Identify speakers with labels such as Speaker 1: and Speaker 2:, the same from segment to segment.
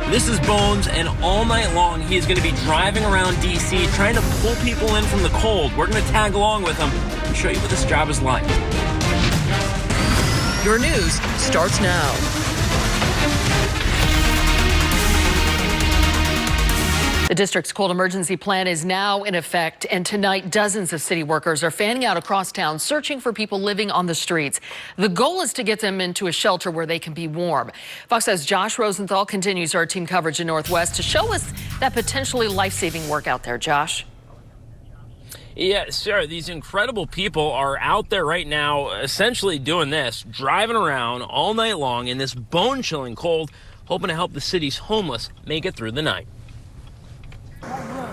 Speaker 1: This is Bones, and all night long he is going to be driving around DC trying to pull people in from the cold. We're going to tag along with him and show you what this job is like.
Speaker 2: Your news starts now. The district's cold emergency plan is now in effect, and tonight dozens of city workers are fanning out across town searching for people living on the streets. The goal is to get them into a shelter where they can be warm. Fox says Josh Rosenthal continues our team coverage in Northwest to show us that potentially life-saving work out there. Josh?
Speaker 1: Yeah, Sarah, these incredible people are out there right now essentially doing this, driving around all night long in this bone-chilling cold, hoping to help the city's homeless make it through the night.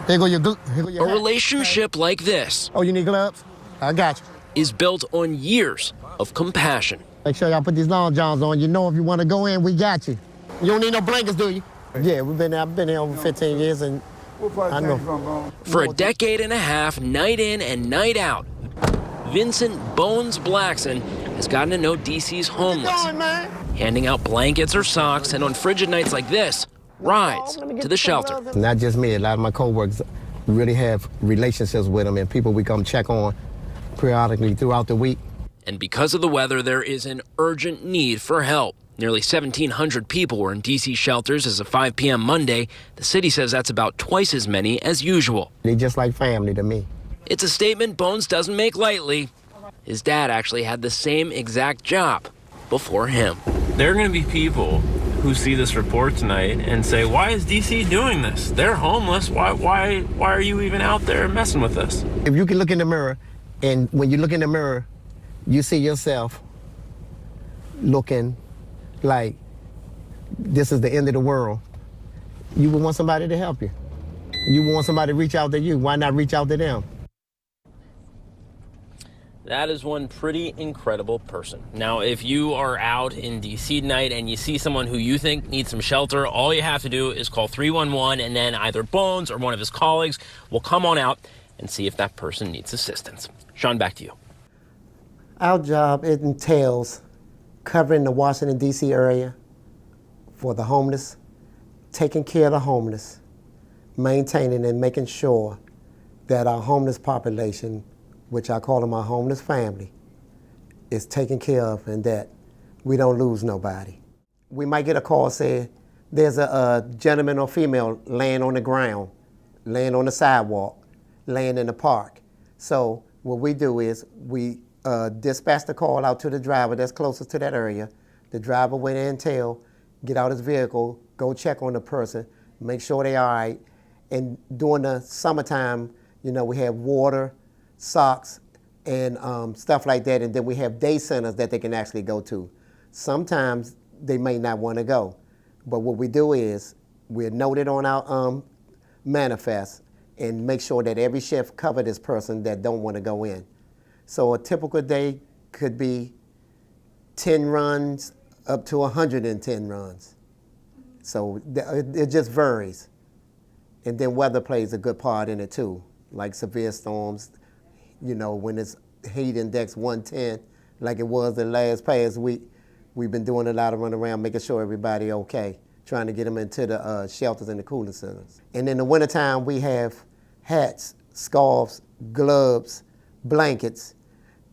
Speaker 3: Here go your
Speaker 1: A relationship like this.
Speaker 3: Oh, you need gloves? I got you.
Speaker 1: Is built on years of compassion.
Speaker 3: Make sure y'all put these long johns on. You know if you want to go in, we got you. You don't need no blankets, do you? Yeah, I've been here over 15 years, and I know.
Speaker 1: For a decade and a half, night in and night out, Vincent Bones Blackson has gotten to know DC's homeless, handing out blankets or socks, and on frigid nights like this, rides to the shelter.
Speaker 3: Not just me, a lot of my coworkers really have relationships with them and people we come check on periodically throughout the week.
Speaker 1: And because of the weather, there is an urgent need for help. Nearly 1,700 people were in D.C. shelters as of 5 p.m. Monday. The city says that's about twice as many as usual.
Speaker 3: They just like family to me.
Speaker 1: It's a statement Bones doesn't make lightly. His dad actually had the same exact job before him.
Speaker 4: There are going to be people who see this report tonight and say, why is DC doing this? They're homeless. Why are you even out there messing with us?
Speaker 3: If you can look in the mirror, and when you look in the mirror, you see yourself looking like this is the end of the world, you would want somebody to help you. You would want somebody to reach out to you. Why not reach out to them?
Speaker 1: That is one pretty incredible person. Now, if you are out in D.C. tonight and you see someone who you think needs some shelter, all you have to do is call 311, and then either Bones or one of his colleagues will come on out and see if that person needs assistance. Sean, back to you.
Speaker 3: Our job, it entails covering the Washington, D.C. area for the homeless, taking care of the homeless, maintaining and making sure that our homeless population, which I call them our homeless family, is taken care of and that we don't lose nobody. We might get a call saying there's a gentleman or female laying on the ground, laying on the sidewalk, laying in the park. So what we do is we dispatch the call out to the driver that's closest to that area. The driver will entail, get out his vehicle, go check on the person, make sure they're all right. And during the summertime, you know, we have water, socks, and stuff like that, and then we have day centers that they can actually go to. Sometimes they may not want to go, but what we do is we're noted on our manifest and make sure that every shift cover this person that don't want to go in. So a typical day could be 10 runs up to 110 runs. So it just varies. And then weather plays a good part in it too, like severe storms. You know, when it's heat index 110, like it was the past week, we've been doing a lot of running around, making sure everybody okay, trying to get them into the shelters and the cooling centers. And in the wintertime, we have hats, scarves, gloves, blankets,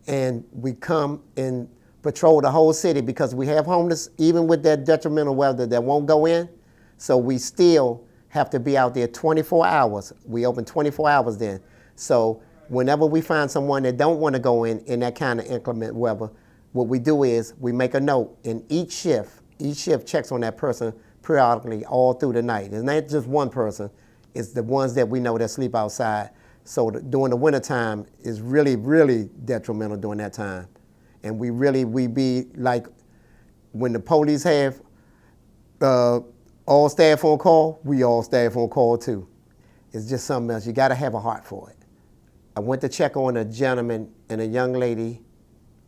Speaker 3: and we come and patrol the whole city because we have homeless, even with that detrimental weather, that won't go in. So we still have to be out there 24 hours. We open 24 hours then. So whenever we find someone that don't want to go in that kind of inclement weather, what we do is we make a note, and each shift checks on that person periodically all through the night. It's not just one person, it's the ones that we know that sleep outside. So during the wintertime is really, really detrimental during that time. And we be like, when the police have all staff on call, we all staff on call too. It's just something else. You gotta have a heart for it. I went to check on a gentleman and a young lady.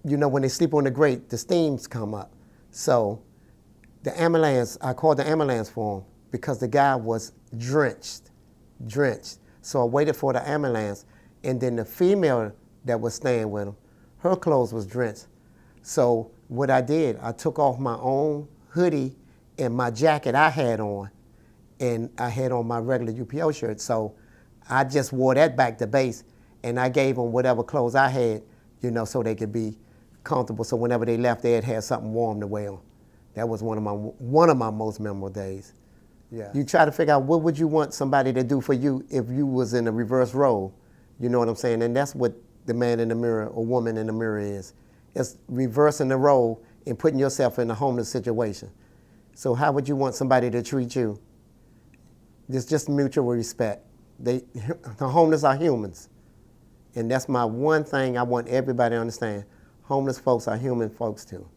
Speaker 3: You know, when they sleep on the grate, the steams come up. So the ambulance, I called the ambulance for him because the guy was drenched. So I waited for the ambulance, and then the female that was staying with him, her clothes was drenched. So what I did, I took off my own hoodie and my jacket I had on, and I had on my regular UPO shirt. So I just wore that back to base, and I gave them whatever clothes I had, you know, so they could be comfortable. So whenever they left, they'd have something warm to wear on. That was one of my most memorable days. Yeah. You try to figure out what would you want somebody to do for you if you was in a reverse role. You know what I'm saying? And that's what the man in the mirror or woman in the mirror is. It's reversing the role and putting yourself in a homeless situation. So how would you want somebody to treat you? It's just mutual respect. The homeless are humans. And that's my one thing I want everybody to understand. Homeless folks are human folks too.